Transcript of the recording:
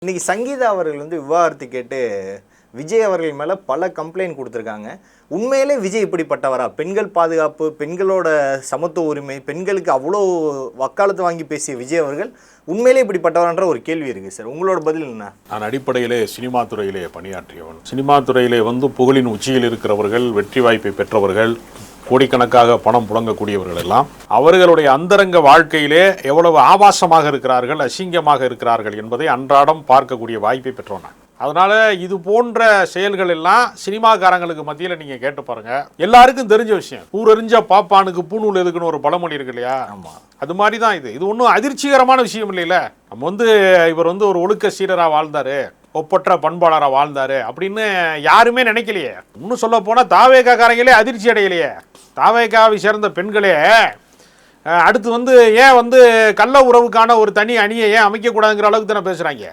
இன்னைக்கு சங்கீதா அவர்கள் விவாகரத்து கேட்டு விஜய் அவர்கள் மேலே பல கம்ப்ளைண்ட் கொடுத்துருக்காங்க. உண்மையிலே விஜய் இப்படிப்பட்டவரா? பெண்கள் பாதுகாப்பு, பெண்களோட சமத்துவ உரிமை, பெண்களுக்கு அவ்வளோ வக்காலத்து வாங்கி பேசிய விஜய் அவர்கள் உண்மையிலே இப்படிப்பட்டவரான்ற ஒரு கேள்வி இருக்குது சார். உங்களோட பதில் என்ன? நான் அடிப்படையிலே சினிமா துறையிலே பணியாற்றியவன். சினிமா துறையிலே புகழின் உச்சியில் இருக்கிறவர்கள், வெற்றி வாய்ப்பை பெற்றவர்கள், கோடிக்கணக்காக பணம் புழங்கக்கூடியவர்கள் எல்லாம் அவர்களுடைய அந்தரங்க வாழ்க்கையிலே எவ்வளவு ஆபாசமாக இருக்கிறார்கள், அசிங்கமாக இருக்கிறார்கள் என்பதை அன்றாடம் பார்க்கக்கூடிய வாய்ப்பை பெற்றோம். அதனால இது போன்ற செயல்கள் எல்லாம் சினிமாக்காரங்களுக்கு மத்தியில் நீங்க கேட்டு பாருங்க, எல்லாருக்கும் தெரிஞ்ச விஷயம். ஊரறிஞ்ச பாப்பானுக்கு பூநூல் எதுக்குன்னு ஒரு பழமொழி இருக்கு இல்லையா? ஆமா, அது மாதிரி தான் இது ஒன்றும் அதிர்ச்சிகரமான விஷயம் இல்லைல்ல. நம்ம இவர் ஒரு ஒழுக்க சீரராக வாழ்ந்தாரு, ஒப்பற்ற பண்பாளராக வாழ்ந்தாரு அப்படின்னு யாருமே நினைக்கலையே. இன்னும் சொல்ல போனால் தாவேக்காரங்களே அதிர்ச்சி அடையலையே. தாவேக்காவை சேர்ந்த பெண்களே அடுத்து ஏன் கள்ள உறவுக்கான ஒரு தனி அணியை ஏன் அமைக்கக்கூடாதுங்கிற அளவுக்கு தானே பேசுகிறாங்க.